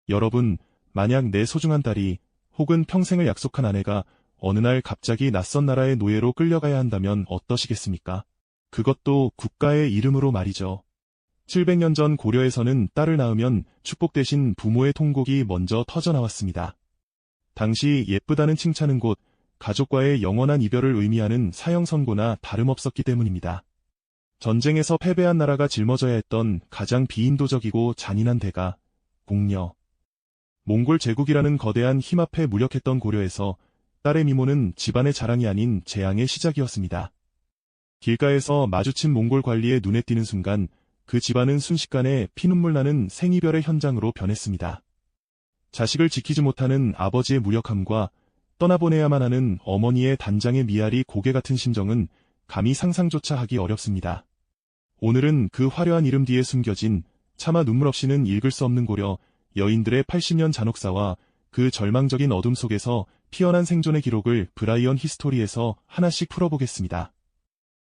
여러분, 만약 내 소중한 딸이 혹은 평생을 약속한 아내가 어느 날 갑자기 낯선 나라의 노예로 끌려가야 한다면 어떠시겠습니까? 그것도 국가의 이름으로 말이죠. 700년 전 고려에서는 딸을 낳으면 축복 대신 부모의 통곡이 먼저 터져나왔습니다. 당시 예쁘다는 칭찬은 곧 가족과의 영원한 이별을 의미하는 사형 선고나 다름없었기 때문입니다. 전쟁에서 패배한 나라가 짊어져야 했던 가장 비인도적이고 잔인한 대가 공려. 몽골 제국이라는 거대한 힘 앞에 무력했던 고려에서 딸의 미모는 집안의 자랑이 아닌 재앙의 시작이었습니다. 길가에서 마주친 몽골 관리의 눈에 띄는 순간 그 집안은 순식간에 피눈물 나는 생이별의 현장으로 변했습니다. 자식을 지키지 못하는 아버지의 무력함과 떠나보내야만 하는 어머니의 단장의 미알이 고개 같은 심정은 감히 상상조차 하기 어렵습니다. 오늘은 그 화려한 이름 뒤에 숨겨진 차마 눈물 없이는 읽을 수 없는 고려 여인들의 80년 잔혹사와 그 절망적인 어둠 속에서 피어난 생존의 기록을 브라이언 히스토리에서 하나씩 풀어보겠습니다.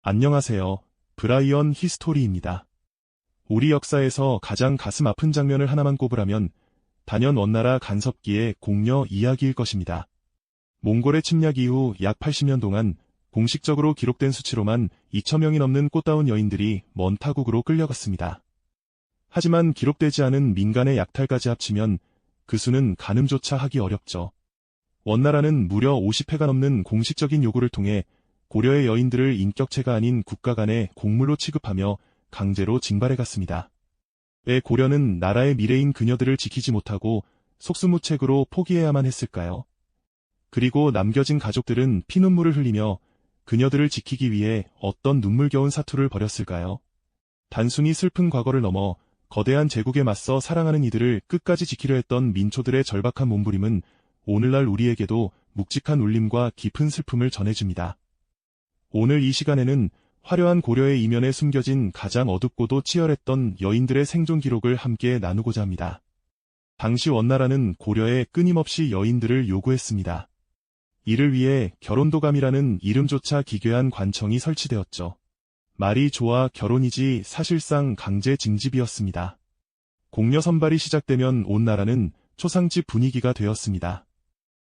안녕하세요. 브라이언 히스토리입니다. 우리 역사에서 가장 가슴 아픈 장면을 하나만 꼽으라면 단연 원나라 간섭기의 공려 이야기일 것입니다. 몽골의 침략 이후 약 80년 동안 공식적으로 기록된 수치로만 2,000명이 넘는 꽃다운 여인들이 먼 타국으로 끌려갔습니다. 하지만 기록되지 않은 민간의 약탈까지 합치면 그 수는 가늠조차 하기 어렵죠. 원나라는 무려 50회가 넘는 공식적인 요구를 통해 고려의 여인들을 인격체가 아닌 국가 간의 곡물로 취급하며 강제로 징발해갔습니다. 왜 고려는 나라의 미래인 그녀들을 지키지 못하고 속수무책으로 포기해야만 했을까요? 그리고 남겨진 가족들은 피눈물을 흘리며 그녀들을 지키기 위해 어떤 눈물겨운 사투를 벌였을까요? 단순히 슬픈 과거를 넘어 거대한 제국에 맞서 사랑하는 이들을 끝까지 지키려 했던 민초들의 절박한 몸부림은 오늘날 우리에게도 묵직한 울림과 깊은 슬픔을 전해줍니다. 오늘 이 시간에는 화려한 고려의 이면에 숨겨진 가장 어둡고도 치열했던 여인들의 생존 기록을 함께 나누고자 합니다. 당시 원나라는 고려에 끊임없이 여인들을 요구했습니다. 이를 위해 결혼도감이라는 이름조차 기괴한 관청이 설치되었죠. 말이 좋아 결혼이지 사실상 강제 징집이었습니다. 공려 선발이 시작되면 온 나라는 초상집 분위기가 되었습니다.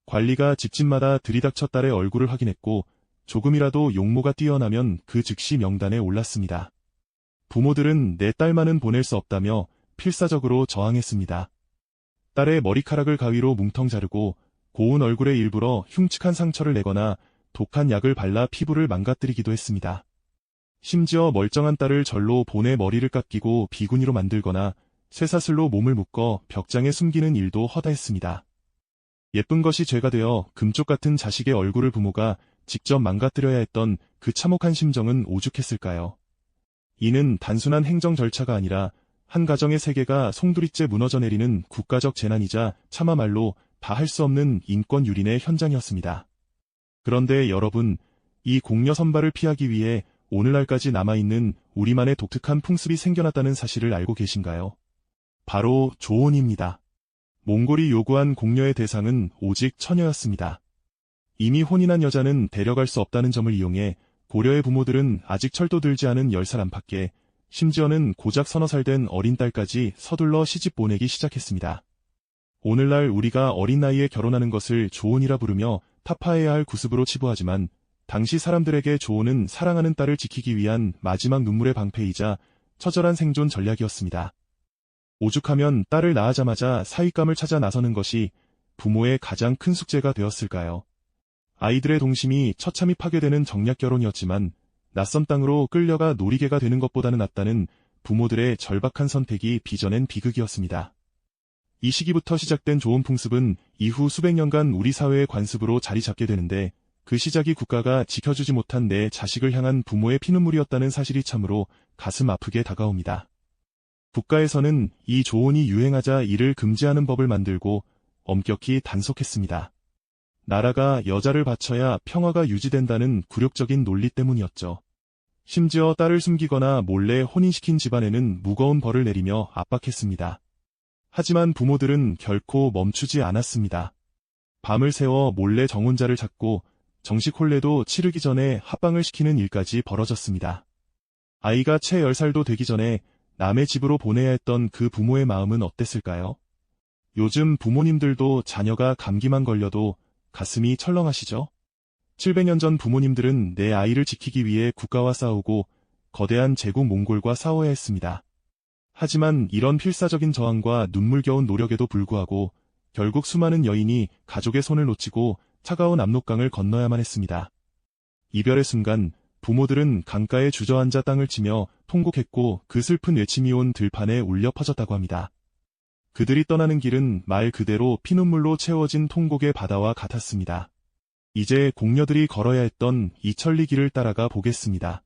관리가 집집마다 들이닥쳐 딸의 얼굴을 확인했고 조금이라도 용모가 뛰어나면 그 즉시 명단에 올랐습니다. 부모들은 내 딸만은 보낼 수 없다며 필사적으로 저항했습니다. 딸의 머리카락을 가위로 뭉텅 자르고 고운 얼굴에 일부러 흉측한 상처를 내거나 독한 약을 발라 피부를 망가뜨리기도 했습니다. 심지어 멀쩡한 딸을 절로 본의 머리를 깎이고 비구니로 만들거나 쇠사슬로 몸을 묶어 벽장에 숨기는 일도 허다했습니다. 예쁜 것이 죄가 되어 금쪽 같은 자식의 얼굴을 부모가 직접 망가뜨려야 했던 그 참혹한 심정은 오죽했을까요? 이는 단순한 행정 절차가 아니라 한 가정의 세계가 송두리째 무너져 내리는 국가적 재난이자 차마 말로 다 할 수 없는 인권 유린의 현장이었습니다. 그런데 여러분, 이 공려 선발을 피하기 위해 오늘날까지 남아있는 우리만의 독특한 풍습이 생겨났다는 사실을 알고 계신가요? 바로 조혼입니다. 몽골이 요구한 공려의 대상은 오직 처녀였습니다. 이미 혼인한 여자는 데려갈 수 없다는 점을 이용해 고려의 부모들은 아직 철도 들지 않은 10살 안팎에 심지어는 고작 서너 살 된 어린 딸까지 서둘러 시집 보내기 시작했습니다. 오늘날 우리가 어린 나이에 결혼하는 것을 조혼이라 부르며 타파해야 할 구습으로 치부하지만 당시 사람들에게 조혼은 사랑하는 딸을 지키기 위한 마지막 눈물의 방패이자 처절한 생존 전략이었습니다. 오죽하면 딸을 낳자마자 사윗감을 찾아 나서는 것이 부모의 가장 큰 숙제가 되었을까요? 아이들의 동심이 처참히 파괴되는 정략 결혼이었지만 낯선 땅으로 끌려가 놀이개가 되는 것보다는 낫다는 부모들의 절박한 선택이 빚어낸 비극이었습니다. 이 시기부터 시작된 조혼 풍습은 이후 수백 년간 우리 사회의 관습으로 자리 잡게 되는데 그 시작이 국가가 지켜주지 못한 내 자식을 향한 부모의 피눈물이었다는 사실이 참으로 가슴 아프게 다가옵니다. 국가에서는 이 조혼이 유행하자 이를 금지하는 법을 만들고 엄격히 단속했습니다. 나라가 여자를 바쳐야 평화가 유지된다는 굴욕적인 논리 때문이었죠. 심지어 딸을 숨기거나 몰래 혼인시킨 집안에는 무거운 벌을 내리며 압박했습니다. 하지만 부모들은 결코 멈추지 않았습니다. 밤을 새워 몰래 정혼자를 찾고 정식 혼례도 치르기 전에 합방을 시키는 일까지 벌어졌습니다. 아이가 채 10살도 되기 전에 남의 집으로 보내야 했던 그 부모의 마음은 어땠을까요? 요즘 부모님들도 자녀가 감기만 걸려도 가슴이 철렁하시죠? 700년 전 부모님들은 내 아이를 지키기 위해 국가와 싸우고 거대한 제국 몽골과 싸워야 했습니다. 하지만 이런 필사적인 저항과 눈물겨운 노력에도 불구하고 결국 수많은 여인이 가족의 손을 놓치고 차가운 압록강을 건너야만 했습니다. 이별의 순간 부모들은 강가에 주저앉아 땅을 치며 통곡했고 그 슬픈 외침이 온 들판에 울려 퍼졌다고 합니다. 그들이 떠나는 길은 말 그대로 피눈물로 채워진 통곡의 바다와 같았습니다. 이제 공녀들이 걸어야 했던 이 천리 길을 따라가 보겠습니다.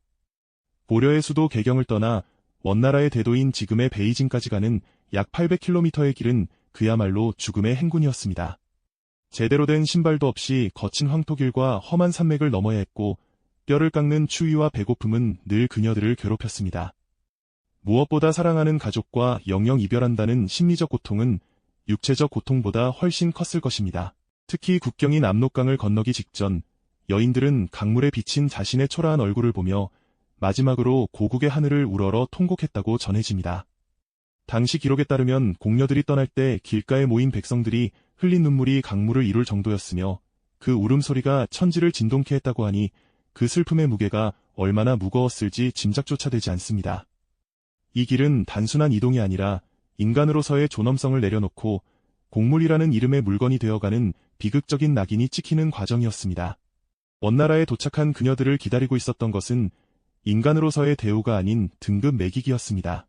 고려의 수도 개경을 떠나 원나라의 대도인 지금의 베이징까지 가는 약 800km의 길은 그야말로 죽음의 행군이었습니다. 제대로 된 신발도 없이 거친 황토길과 험한 산맥을 넘어야 했고 뼈를 깎는 추위와 배고픔은 늘 그녀들을 괴롭혔습니다. 무엇보다 사랑하는 가족과 영영 이별한다는 심리적 고통은 육체적 고통보다 훨씬 컸을 것입니다. 특히 국경인 압록강을 건너기 직전 여인들은 강물에 비친 자신의 초라한 얼굴을 보며 마지막으로 고국의 하늘을 우러러 통곡했다고 전해집니다. 당시 기록에 따르면 공녀들이 떠날 때 길가에 모인 백성들이 흘린 눈물이 강물을 이룰 정도였으며 그 울음소리가 천지를 진동케 했다고 하니 그 슬픔의 무게가 얼마나 무거웠을지 짐작조차 되지 않습니다. 이 길은 단순한 이동이 아니라 인간으로서의 존엄성을 내려놓고 곡물이라는 이름의 물건이 되어가는 비극적인 낙인이 찍히는 과정이었습니다. 원나라에 도착한 그녀들을 기다리고 있었던 것은 인간으로서의 대우가 아닌 등급 매기기였습니다.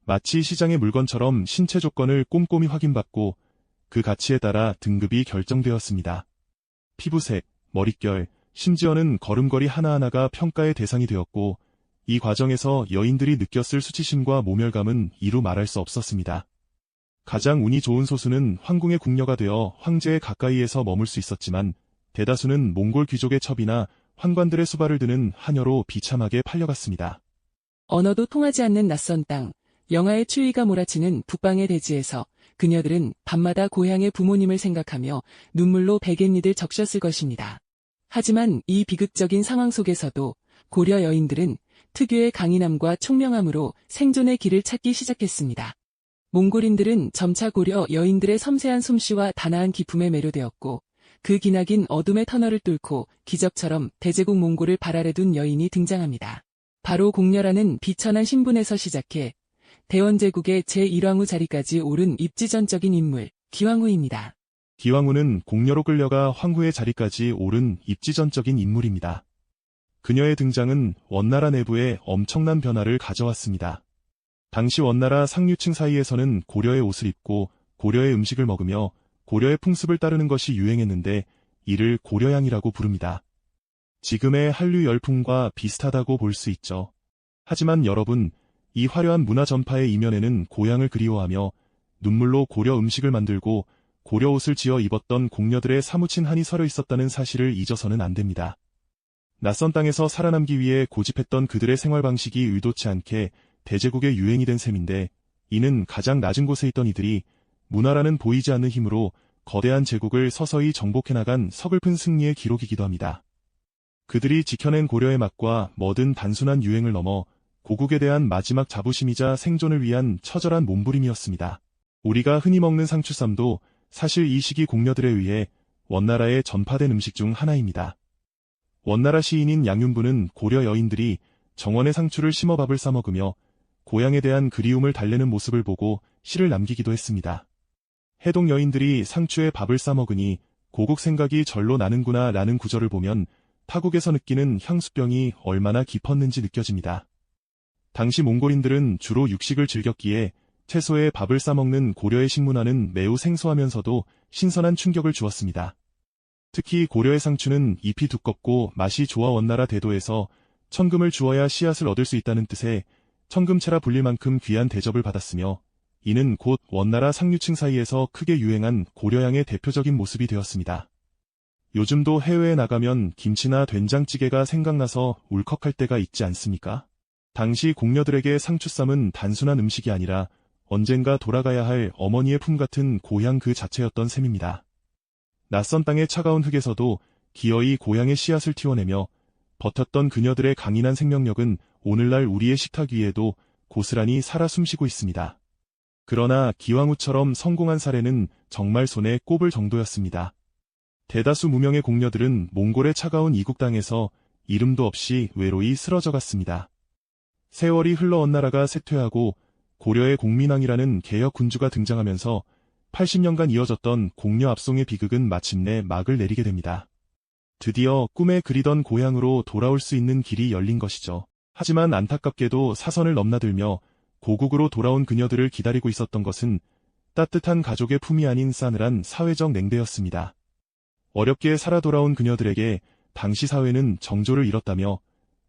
마치 시장의 물건처럼 신체 조건을 꼼꼼히 확인받고 그 가치에 따라 등급이 결정되었습니다. 피부색, 머릿결, 심지어는 걸음걸이 하나하나가 평가의 대상이 되었고 이 과정에서 여인들이 느꼈을 수치심과 모멸감은 이루 말할 수 없었습니다. 가장 운이 좋은 소수는 황궁의 궁녀가 되어 황제의 가까이에서 머물 수 있었지만 대다수는 몽골 귀족의 첩이나 환관들의 수발을 드는 하녀로 비참하게 팔려갔습니다. 언어도 통하지 않는 낯선 땅, 영하의 추위가 몰아치는 북방의 대지에서 그녀들은 밤마다 고향의 부모님을 생각하며 눈물로 베갯니들 적셨을 것입니다. 하지만 이 비극적인 상황 속에서도 고려 여인들은 특유의 강인함과 총명함으로 생존의 길을 찾기 시작했습니다. 몽골인들은 점차 고려 여인들의 섬세한 솜씨와 단아한 기품에 매료되었고 그 기나긴 어둠의 터널을 뚫고 기적처럼 대제국 몽골을 발 아래 둔 여인이 등장합니다. 바로 공녀라는 비천한 신분에서 시작해 대원제국의 제1왕후 자리까지 오른 입지전적인 인물, 기왕후입니다. 기왕후는 공녀로 끌려가 황후의 자리까지 오른 입지전적인 인물입니다. 그녀의 등장은 원나라 내부에 엄청난 변화를 가져왔습니다. 당시 원나라 상류층 사이에서는 고려의 옷을 입고 고려의 음식을 먹으며 고려의 풍습을 따르는 것이 유행했는데 이를 고려양이라고 부릅니다. 지금의 한류 열풍과 비슷하다고 볼 수 있죠. 하지만 여러분, 이 화려한 문화 전파의 이면에는 고향을 그리워하며 눈물로 고려 음식을 만들고 고려 옷을 지어 입었던 공녀들의 사무친 한이 서려 있었다는 사실을 잊어서는 안 됩니다. 낯선 땅에서 살아남기 위해 고집했던 그들의 생활 방식이 의도치 않게 대제국의 유행이 된 셈인데 이는 가장 낮은 곳에 있던 이들이 문화라는 보이지 않는 힘으로 거대한 제국을 서서히 정복해 나간 서글픈 승리의 기록이기도 합니다. 그들이 지켜낸 고려의 맛과 뭐든 단순한 유행을 넘어 고국에 대한 마지막 자부심이자 생존을 위한 처절한 몸부림이었습니다. 우리가 흔히 먹는 상추쌈도 사실 이 시기 공녀들에 의해 원나라에 전파된 음식 중 하나입니다. 원나라 시인인 양윤부는 고려 여인들이 정원에 상추를 심어 밥을 싸먹으며 고향에 대한 그리움을 달래는 모습을 보고 시를 남기기도 했습니다. 해동 여인들이 상추에 밥을 싸먹으니 고국 생각이 절로 나는구나 라는 구절을 보면 타국에서 느끼는 향수병이 얼마나 깊었는지 느껴집니다. 당시 몽골인들은 주로 육식을 즐겼기에 채소에 밥을 싸먹는 고려의 식문화는 매우 생소하면서도 신선한 충격을 주었습니다. 특히 고려의 상추는 잎이 두껍고 맛이 좋아 원나라 대도에서 천금을 주어야 씨앗을 얻을 수 있다는 뜻의 천금채라 불릴 만큼 귀한 대접을 받았으며 이는 곧 원나라 상류층 사이에서 크게 유행한 고려양의 대표적인 모습이 되었습니다. 요즘도 해외에 나가면 김치나 된장찌개가 생각나서 울컥할 때가 있지 않습니까? 당시 공녀들에게 상추쌈은 단순한 음식이 아니라 언젠가 돌아가야 할 어머니의 품 같은 고향 그 자체였던 셈입니다. 낯선 땅의 차가운 흙에서도 기어이 고향의 씨앗을 틔워내며 버텼던 그녀들의 강인한 생명력은 오늘날 우리의 식탁 위에도 고스란히 살아 숨쉬고 있습니다. 그러나 기왕후처럼 성공한 사례는 정말 손에 꼽을 정도였습니다. 대다수 무명의 공녀들은 몽골의 차가운 이국 땅에서 이름도 없이 외로이 쓰러져 갔습니다. 세월이 흘러 원나라가 쇠퇴하고 고려의 공민왕이라는 개혁 군주가 등장하면서 80년간 이어졌던 공녀 압송의 비극은 마침내 막을 내리게 됩니다. 드디어 꿈에 그리던 고향으로 돌아올 수 있는 길이 열린 것이죠. 하지만 안타깝게도 사선을 넘나들며 고국으로 돌아온 그녀들을 기다리고 있었던 것은 따뜻한 가족의 품이 아닌 싸늘한 사회적 냉대였습니다. 어렵게 살아 돌아온 그녀들에게 당시 사회는 정조를 잃었다며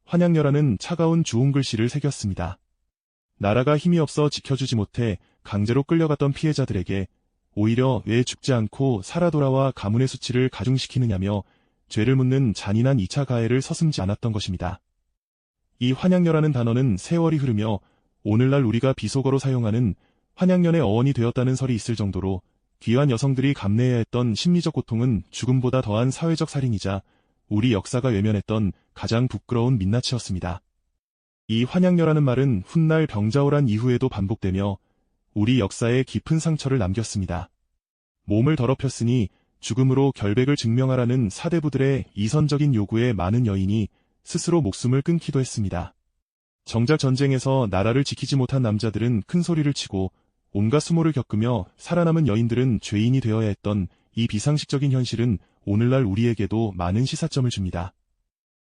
환양녀라는 차가운 주홍 글씨를 새겼습니다. 나라가 힘이 없어 지켜주지 못해 강제로 끌려갔던 피해자들에게 오히려 왜 죽지 않고 살아 돌아와 가문의 수치를 가중시키느냐며 죄를 묻는 잔인한 2차 가해를 서슴지 않았던 것입니다. 이 환양녀라는 단어는 세월이 흐르며 오늘날 우리가 비속어로 사용하는 환양년의 어원이 되었다는 설이 있을 정도로 귀한 여성들이 감내해야 했던 심리적 고통은 죽음보다 더한 사회적 살인이자 우리 역사가 외면했던 가장 부끄러운 민낯이었습니다. 이 환양녀라는 말은 훗날 병자호란 이후에도 반복되며 우리 역사에 깊은 상처를 남겼습니다. 몸을 더럽혔으니 죽음으로 결백을 증명하라는 사대부들의 이선적인 요구에 많은 여인이 스스로 목숨을 끊기도 했습니다. 정작 전쟁에서 나라를 지키지 못한 남자들은 큰 소리를 치고 온갖 수모를 겪으며 살아남은 여인들은 죄인이 되어야 했던 이 비상식적인 현실은 오늘날 우리에게도 많은 시사점을 줍니다.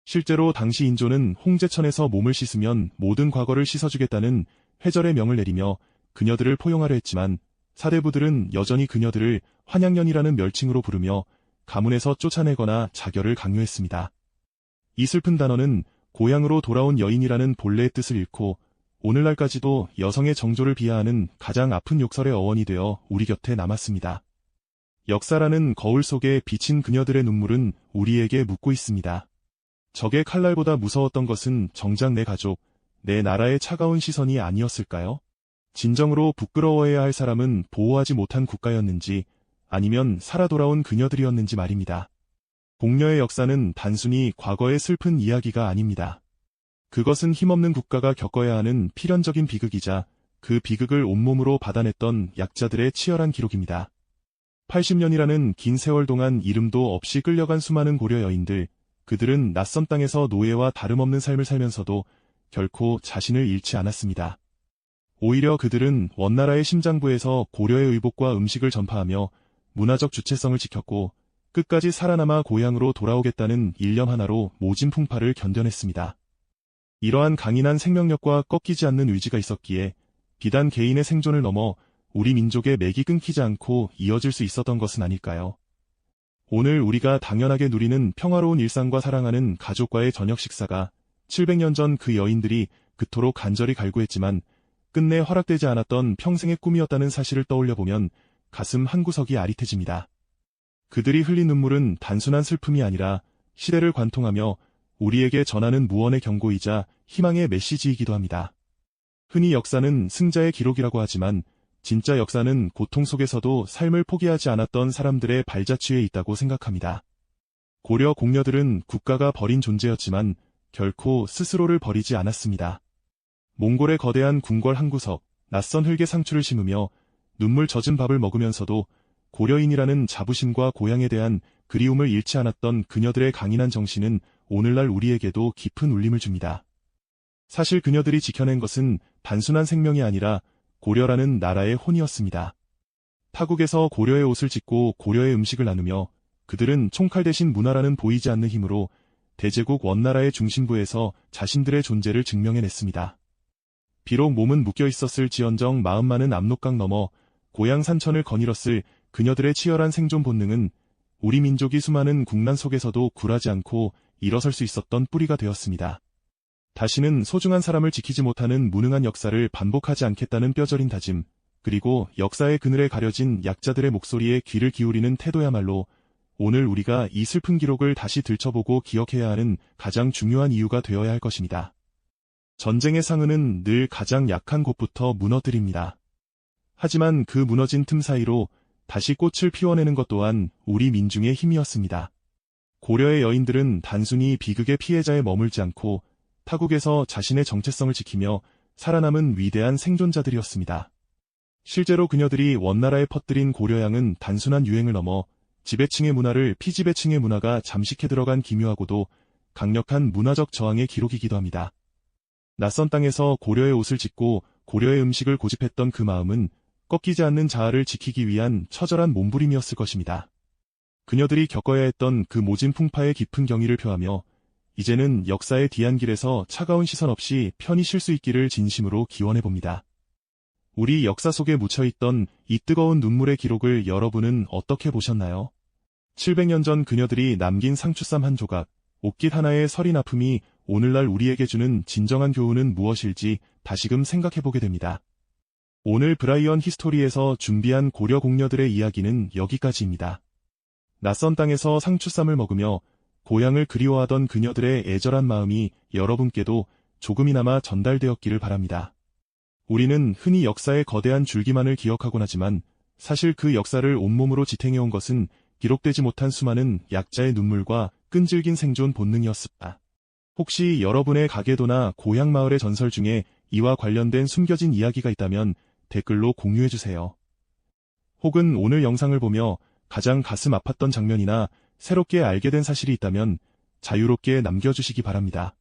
실제로 당시 인조는 홍제천에서 몸을 씻으면 모든 과거를 씻어주겠다는 회절의 명을 내리며 그녀들을 포용하려 했지만 사대부들은 여전히 그녀들을 환양년이라는 멸칭으로 부르며 가문에서 쫓아내거나 자결을 강요했습니다. 이 슬픈 단어는 고향으로 돌아온 여인이라는 본래의 뜻을 잃고 오늘날까지도 여성의 정조를 비하하는 가장 아픈 욕설의 어원이 되어 우리 곁에 남았습니다. 역사라는 거울 속에 비친 그녀들의 눈물은 우리에게 묻고 있습니다. 적의 칼날보다 무서웠던 것은 정작 내 가족, 내 나라의 차가운 시선이 아니었을까요? 진정으로 부끄러워해야 할 사람은 보호하지 못한 국가였는지 아니면 살아 돌아온 그녀들이었는지 말입니다. 공녀의 역사는 단순히 과거의 슬픈 이야기가 아닙니다. 그것은 힘없는 국가가 겪어야 하는 필연적인 비극이자 그 비극을 온몸으로 받아냈던 약자들의 치열한 기록입니다. 80년이라는 긴 세월 동안 이름도 없이 끌려간 수많은 고려 여인들, 그들은 낯선 땅에서 노예와 다름없는 삶을 살면서도 결코 자신을 잃지 않았습니다. 오히려 그들은 원나라의 심장부에서 고려의 의복과 음식을 전파하며 문화적 주체성을 지켰고 끝까지 살아남아 고향으로 돌아오겠다는 일념 하나로 모진 풍파를 견뎌냈습니다. 이러한 강인한 생명력과 꺾이지 않는 의지가 있었기에 비단 개인의 생존을 넘어 우리 민족의 맥이 끊기지 않고 이어질 수 있었던 것은 아닐까요? 오늘 우리가 당연하게 누리는 평화로운 일상과 사랑하는 가족과의 저녁 식사가 700년 전 그 여인들이 그토록 간절히 갈구했지만 끝내 허락되지 않았던 평생의 꿈이었다는 사실을 떠올려보면 가슴 한구석이 아릿해집니다. 그들이 흘린 눈물은 단순한 슬픔이 아니라 시대를 관통하며 우리에게 전하는 무언의 경고이자 희망의 메시지이기도 합니다. 흔히 역사는 승자의 기록이라고 하지만 진짜 역사는 고통 속에서도 삶을 포기하지 않았던 사람들의 발자취에 있다고 생각합니다. 고려 공녀들은 국가가 버린 존재였지만 결코 스스로를 버리지 않았습니다. 몽골의 거대한 궁궐 한 구석, 낯선 흙에 상추를 심으며 눈물 젖은 밥을 먹으면서도 고려인이라는 자부심과 고향에 대한 그리움을 잃지 않았던 그녀들의 강인한 정신은 오늘날 우리에게도 깊은 울림을 줍니다. 사실 그녀들이 지켜낸 것은 단순한 생명이 아니라 고려라는 나라의 혼이었습니다. 타국에서 고려의 옷을 짓고 고려의 음식을 나누며 그들은 총칼 대신 문화라는 보이지 않는 힘으로 대제국 원나라의 중심부에서 자신들의 존재를 증명해냈습니다. 비록 몸은 묶여 있었을지언정 마음만은 압록강 넘어 고향 산천을 거닐었을 그녀들의 치열한 생존 본능은 우리 민족이 수많은 국난 속에서도 굴하지 않고 일어설 수 있었던 뿌리가 되었습니다. 다시는 소중한 사람을 지키지 못하는 무능한 역사를 반복하지 않겠다는 뼈저린 다짐, 그리고 역사의 그늘에 가려진 약자들의 목소리에 귀를 기울이는 태도야말로 오늘 우리가 이 슬픈 기록을 다시 들춰보고 기억해야 하는 가장 중요한 이유가 되어야 할 것입니다. 전쟁의 상흔은 늘 가장 약한 곳부터 무너뜨립니다. 하지만 그 무너진 틈 사이로 다시 꽃을 피워내는 것 또한 우리 민중의 힘이었습니다. 고려의 여인들은 단순히 비극의 피해자에 머물지 않고 타국에서 자신의 정체성을 지키며 살아남은 위대한 생존자들이었습니다. 실제로 그녀들이 원나라에 퍼뜨린 고려양은 단순한 유행을 넘어 지배층의 문화를 피지배층의 문화가 잠식해 들어간 기묘하고도 강력한 문화적 저항의 기록이기도 합니다. 낯선 땅에서 고려의 옷을 짓고 고려의 음식을 고집했던 그 마음은 꺾이지 않는 자아를 지키기 위한 처절한 몸부림이었을 것입니다. 그녀들이 겪어야 했던 그 모진 풍파의 깊은 경의를 표하며 이제는 역사의 뒤안길에서 차가운 시선 없이 편히 쉴 수 있기를 진심으로 기원해봅니다. 우리 역사 속에 묻혀있던 이 뜨거운 눈물의 기록을 여러분은 어떻게 보셨나요? 700년 전 그녀들이 남긴 상추쌈 한 조각, 옷깃 하나의 서린 아픔이 오늘날 우리에게 주는 진정한 교훈은 무엇일지 다시금 생각해보게 됩니다. 오늘 브라이언 히스토리에서 준비한 고려 공녀들의 이야기는 여기까지입니다. 낯선 땅에서 상추쌈을 먹으며 고향을 그리워하던 그녀들의 애절한 마음이 여러분께도 조금이나마 전달되었기를 바랍니다. 우리는 흔히 역사의 거대한 줄기만을 기억하곤 하지만 사실 그 역사를 온몸으로 지탱해온 것은 기록되지 못한 수많은 약자의 눈물과 끈질긴 생존 본능이었습니다. 혹시 여러분의 가계도나 고향 마을의 전설 중에 이와 관련된 숨겨진 이야기가 있다면 댓글로 공유해주세요. 혹은 오늘 영상을 보며 가장 가슴 아팠던 장면이나 새롭게 알게 된 사실이 있다면 자유롭게 남겨주시기 바랍니다.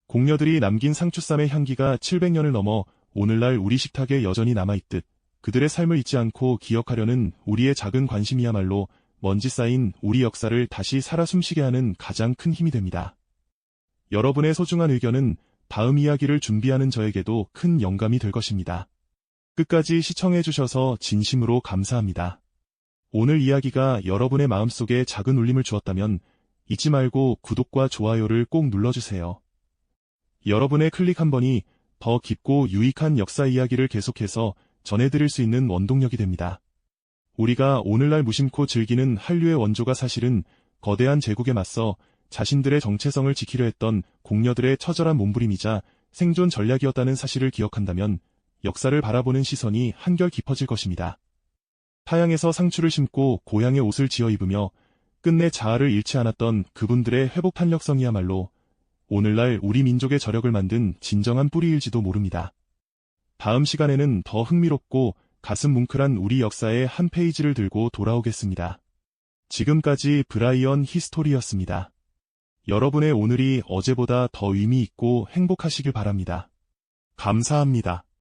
공녀들이 남긴 상추쌈의 향기가 700년을 넘어 오늘날 우리 식탁에 여전히 남아있듯 그들의 삶을 잊지 않고 기억하려는 우리의 작은 관심이야말로 먼지 쌓인 우리 역사를 다시 살아 숨쉬게 하는 가장 큰 힘이 됩니다. 여러분의 소중한 의견은 다음 이야기를 준비하는 저에게도 큰 영감이 될 것입니다. 끝까지 시청해주셔서 진심으로 감사합니다. 오늘 이야기가 여러분의 마음속에 작은 울림을 주었다면 잊지 말고 구독과 좋아요를 꼭 눌러주세요. 여러분의 클릭 한 번이 더 깊고 유익한 역사 이야기를 계속해서 전해드릴 수 있는 원동력이 됩니다. 우리가 오늘날 무심코 즐기는 한류의 원조가 사실은 거대한 제국에 맞서 자신들의 정체성을 지키려 했던 공녀들의 처절한 몸부림이자 생존 전략이었다는 사실을 기억한다면 역사를 바라보는 시선이 한결 깊어질 것입니다. 타양에서 상추를 심고 고향의 옷을 지어 입으며 끝내 자아를 잃지 않았던 그분들의 회복 탄력성이야말로 오늘날 우리 민족의 저력을 만든 진정한 뿌리일지도 모릅니다. 다음 시간에는 더 흥미롭고 가슴 뭉클한 우리 역사의 한 페이지를 들고 돌아오겠습니다. 지금까지 브라이언 히스토리였습니다. 여러분의 오늘이 어제보다 더 의미 있고 행복하시길 바랍니다. 감사합니다.